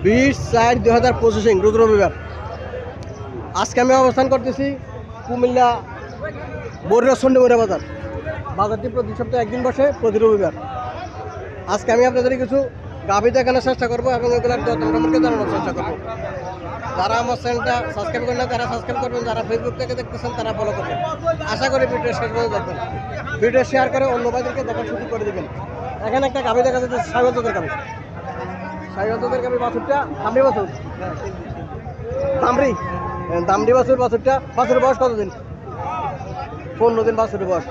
20/4/2025 রোজ রবিবার। আজকে আমি অবস্থান করতেছি কুমিল্লা বরিরা সন্ডেমুড়া বাজার। বাজারটি প্রতি সপ্তাহে একদিন বসে, প্রতি রবিবার। আজকে আমি আপনাদের কিছু গাভী দেখানোর চেষ্টা করবো এবং এগুলোর দর সম্পর্কে জানানোর চেষ্টা করবো। যারা আমার চ্যানেলটা সাবস্ক্রাইব করেন না তারা সাবস্ক্রাইব করবেন, যারা ফেসবুক থেকে দেখতেছেন তারা ফলো করবেন। আশা করি ভিডিও শেষ পর্যন্ত দেখবেন, ভিডিও শেয়ার করে অন্য ভাইদেরকে দেখার সুযোগ করে দেবেন। এখানে একটা গাভী দেখা যাচ্ছে, সাইওয়াল গাভী। সাইওয়াল গাভী বাছুরটা দামড়ি বাছুর, দামড়ি বাছুর। বাছুরের বয়স কতদিন? 15 দিন বাছুরের বয়স।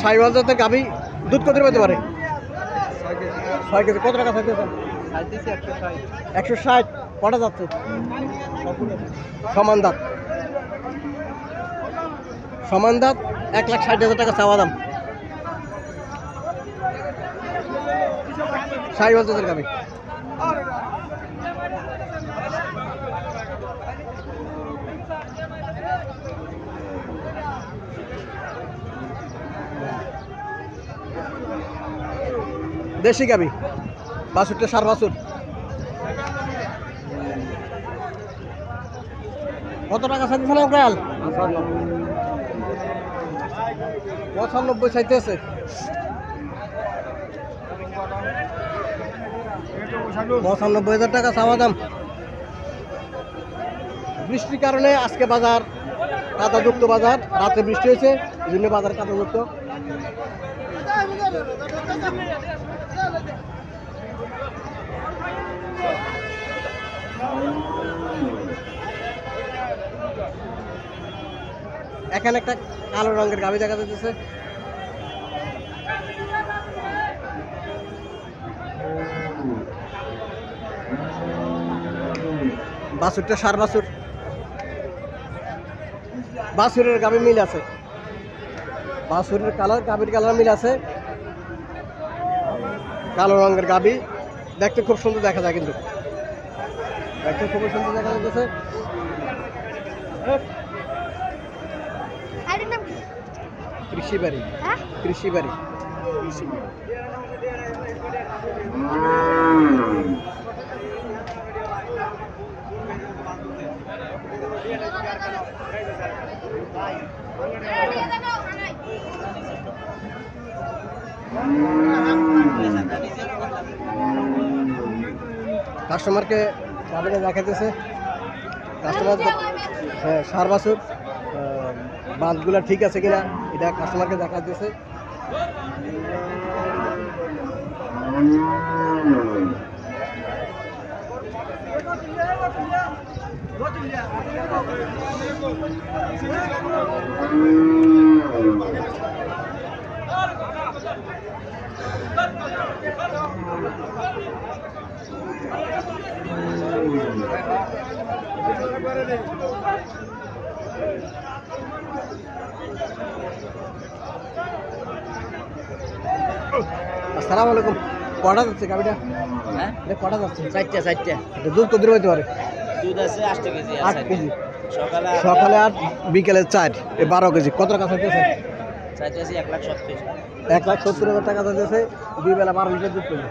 সাইওয়াল জাতের গাভী দুধ কত পেতে পারে? 6 কেজি। কত টাকা থাকতে? 160। কটা যাচ্ছে? সমান দাঁত। 1,60,000 টাকা চাওয়া দাম। সাইওয়াল জাতের গাভী। দেশি গাভী, বাছুরটা সার বাছুর। কত টাকা চাইতেছেন আঙ্কেল? 95 চাইতেছে। 95,000 টাকা চাওয়া দাম। বৃষ্টির কারণে আজকে বাজার কাদাযুক্ত বাজার, রাতে বৃষ্টি হয়েছে এই জন্য বাজার কাদাযুক্ত। এখানে একটা কালো রঙের গাভী দেখা যাচ্ছে। বাছুরটা সার বাছুর। বাছুরের গাভী মিল আছে, বাছুরের কালার গাভীর কালার মিল আছে। কালো রঙের গাভী, দেখতে খুব সুন্দর দেখা যায়, কিন্তু দেখতে খুব সুন্দর দেখা যাচ্ছে। কৃষিবাড়ি, কৃষিবাড়ি। কাস্টমারকে গাভীটা দেখাইতেছে। কাস্টমার সার বাছুর, বাঁধগুলা ঠিক আছে কিনা এটা কাস্টমারকে দেখাইতেছে। আসসালামু আলাইকুম। কটা যাচ্ছে গাভীটা? হ্যাঁ, কটা যাচ্ছে? 4টা। দুধ কত হইতে পারে? দুধ আছে 8 কেজি। 8 কেজি। সকালে 8, বিকেলে 4, 12 কেজি। কত টাকা চাইতেছে? চাইতেছি 1,70,000। 1,70,000 টাকা চাইতেছে। 2 বেলা 12 লিটার দুধ পেলে।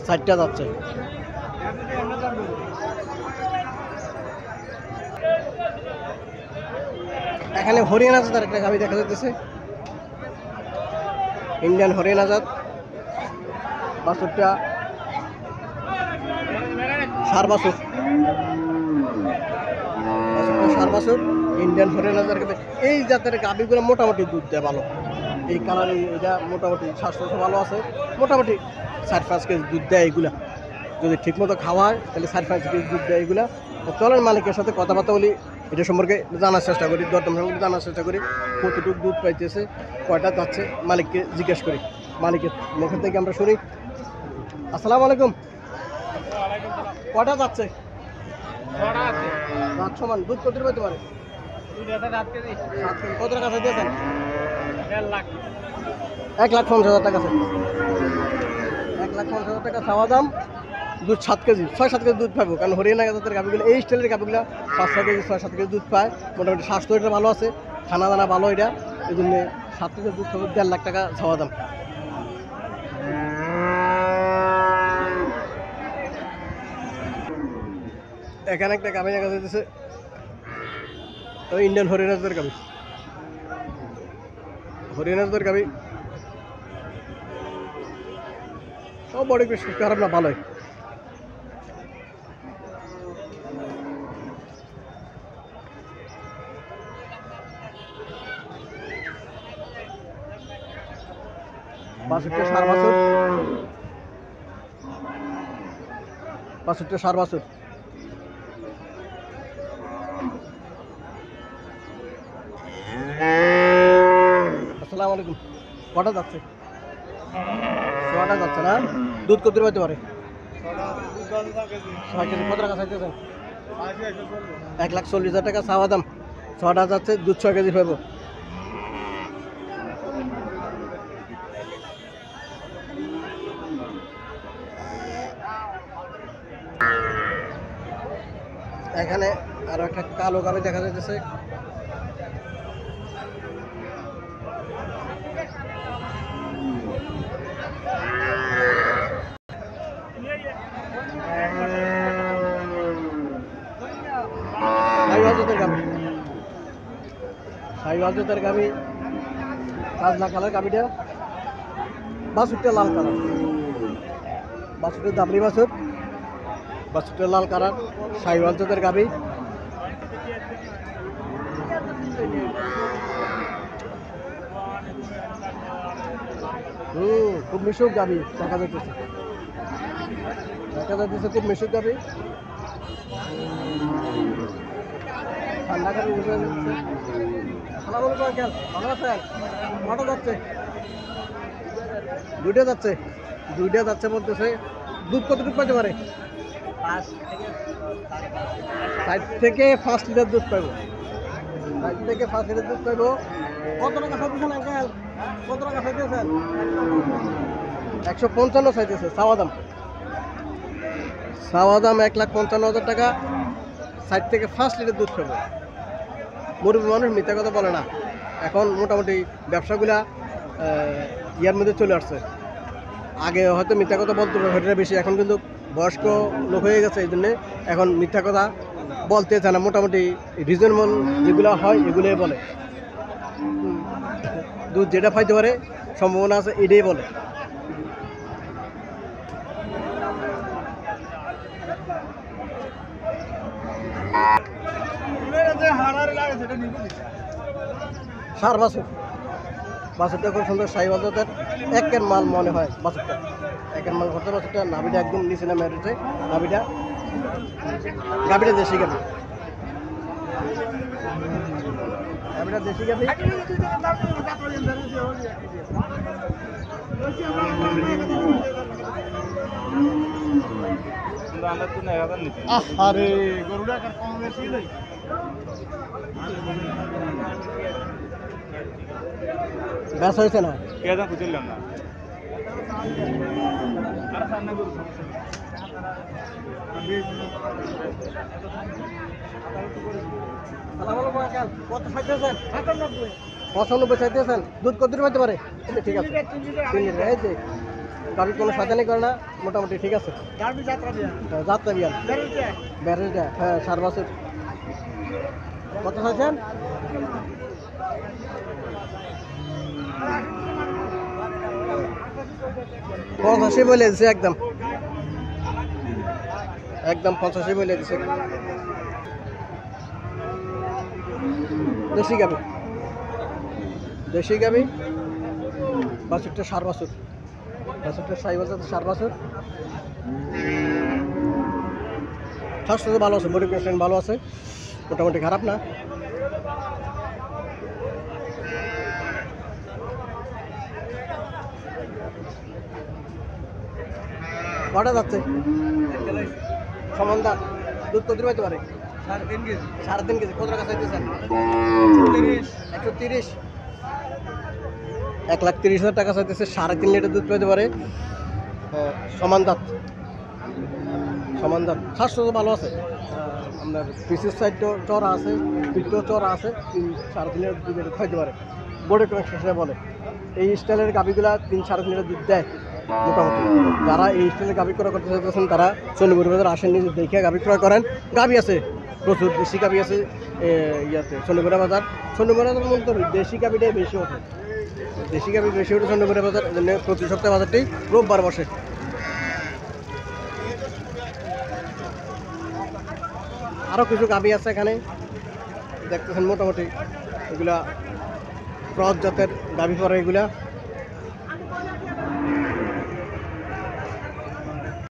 4টা যাচ্ছে। এখানে হরিয়ানা জাতের একটা গাভী দেখা যাচ্ছে, ইন্ডিয়ান হরিয়ানা জাত। বাছুরটা সার বাছুর, সার বাছুর ইন্ডিয়ান হরিয়ানা জাতের। এই জাতের গাভীগুলো মোটামুটি দুধ দেয় ভালো। এই কালারে এটা মোটামুটি স্বাস্থ্য ভালো আছে, মোটামুটি 4-5 কেজি দুধ দেয়। এগুলা যদি ঠিকমতো খাওয়া হয় তাহলে 4-5 কেজি দুধ দেয় এগুলা। চলেন মালিকের সাথে কথাবার্তা বলি, এটা সম্পর্কে জানার চেষ্টা করি, দরদাম সম্পর্কে জানার চেষ্টা করি, কতটুকু দুধ পাইতেছে, কয়টা যাচ্ছে, মালিককে জিজ্ঞেস করি। মালিকের মুখের থেকে আমরা শুনি। আসসালামু আলাইকুম। কয়টা যাচ্ছে? 7 সমান। দুধ কত পেতে পারে? 7 কেজি। কত টাকা চাইতেছেন? 1,50,000 টাকা। 1,50,000 টাকা চাওয়া দাম। দুধ 7 কেজি, 6-7 কেজি দুধ পাবো, কারণ হরিয়ানা জাতের গাভীগুলো, এই স্টাইলের গাভীগুলো 5-6 কেজি 6-7 কেজি দুধ পায়। মোটামুটি স্বাস্থ্য এটা ভালো আছে, খানা দানা ভালো এটা, এই জন্য 7 কেজি দুধ পাবো। 1,50,000 টাকা চাওয়া দাম। এখানে একটা গাভী দেখা যাচ্ছে, ওই ইন্ডিয়ান হরিয়ানাজদের গাভী, হরিয়ানাজদের গাভী। ও বডি বেশ খারাপ না, ভালোই। বাছুরটা সার বাছুর, বাছুরটা সার বাছুর। আসসালামু আলাইকুম। কটা যাচ্ছে? ছটা যাচ্ছে না? দুধ কত পাইতে পারে? 6 কেজি। কত টাকা চাইতেছেন? 1,40,000 টাকা চাওয়া দাম। ছটা যাচ্ছে, দুধ 6 কেজি পাবো। এখানে আরো একটা কালো গাভী দেখা যাইতেছে। সাইওয়াল জাতের গাভী, কাজলা কালার গাভীটা। বাছুরটা লাল কালার, বাছুরটা দাবলি বাছুর, বাছুরটা লাল কালার, সাইওয়াল জাতের গাভী। খুব মিশুক গাভী দেখা যাইতেছে, দেখা যাইতেছে খুব মিশুক গাভী। ঠান্ডা গাভী বুঝে যাচ্ছে। ভালো আছেন? কটা যাচ্ছে? দুইটা যাচ্ছে, দুইটা যাচ্ছে বলতেছে। দুধ কতটুকু পাইতে পারে? 5 থেকে 5 লিটার দুধ পাইব, 5 থেকে 5 লিটার দুধ পাইব। কত টাকা চাইতেছেন আঙ্কেল? কত টাকা চাইতেছেন? 155 চাইতেছে চাওয়া দাম। চাওয়া দাম 1,55,000 টাকা। 60 থেকে 5 লিটার দুধ পাইব। মুরব্বী মানুষ মিথ্যা কথা বলে না। এখন মোটামুটি ব্যবসাগুলা ইয়ার মধ্যে চলে আসছে। আগে হয়তো মিথ্যা কথা বলতে হবে বেশি, এখন কিন্তু বয়স্ক লোক হয়ে গেছে, এই জন্যে এখন মিথ্যা কথা বলতে চায় না। মোটামুটি রিজনেবল যেগুলো হয় এগুলোই বলে। দুধ যেটা পাইতে পারে সম্ভাবনা আছে এটাই বলে। সার বাছুর, বাছুরটা খুব সুন্দর সাইওয়াল জাতের, একের মাল মনে হয় বাছুরটা, একের মাল ঘরতে। বাছুরটা নাভিটা একদম নিচে নামে রয়েছে, নাভিটা। গাভিটা দেশি গাভি, গাভিটা দেশি গাভি। আরে গরুটা কম বেশি ব্যাস হয়েছে না, কেদা বুঝলাম না। কত চাইতেছেন? 95 চাইতেছেন। দুধ কত পাইতে পারে? ঠিক আছে, 3 লিটার। এই যে গাড়ির কোনো সাজানি করে না, মোটামুটি ঠিক আছে। যাত্রা বিয়াল ব্যারেজটা, হ্যাঁ সার বাছুর। কত চাইছেন? 85 বলে দিচ্ছে, একদম একদম 85 বলে দিচ্ছে। দেশি গাভি, দেশি গাভি। বাছুরটা সার বাছুর, বাছুরটা সাইওয়াল জাতের সার বাছুর। স্বাস্থ্য তো ভালো আছে, বডি কন্ডিশন ভালো আছে, মোটামুটি খারাপ না। কটা যাচ্ছে? সমানদার। দুধ কত পাইতে পারে? 3.5 কেজি। 3.5 কেজি। কত টাকা চাইতেছেন? 130। 1,30,000 টাকা চাইতেছে। 3.5 লিটার দুধ পাইতে পারে। সমান দাঁত, সমান দাঁত। স্বাস্থ্য তো ভালো আছে। আপনার পিসের সাইডও চড়া আছে, পিঠও চড়া আছে। 3.5 লিটার দুধ খাইতে পারে, বডি কন্ডিশনে বলে। এই স্টাইলের গাভিগুলা 3-3.5 লিটার দুধ দেয়। মোটামুটি যারা এই স্টাইলে গাভী ক্রয় করতে চাইতেছেন তারা চন্ডীপুর বাজার আসেন, নিজে দেখে গাভী ক্রয় করেন। গাভী আছে প্রচুর, দেশি গাভী আছে ইয়াতে চন্ডীপুর বাজার। চন্ডীপুর বাজার মূলত দেশি গাভীটাই বেশি ওঠে, দেশি গাভী বেশি ওঠে চন্ডীপুর বাজার। এই জন্য প্রতি সপ্তাহে বাজারটি রোববার বসে। আরও কিছু গাভী আছে এখানে দেখতেছেন, মোটামুটি এগুলা ক্রস জাতের গাভী পরে এগুলা।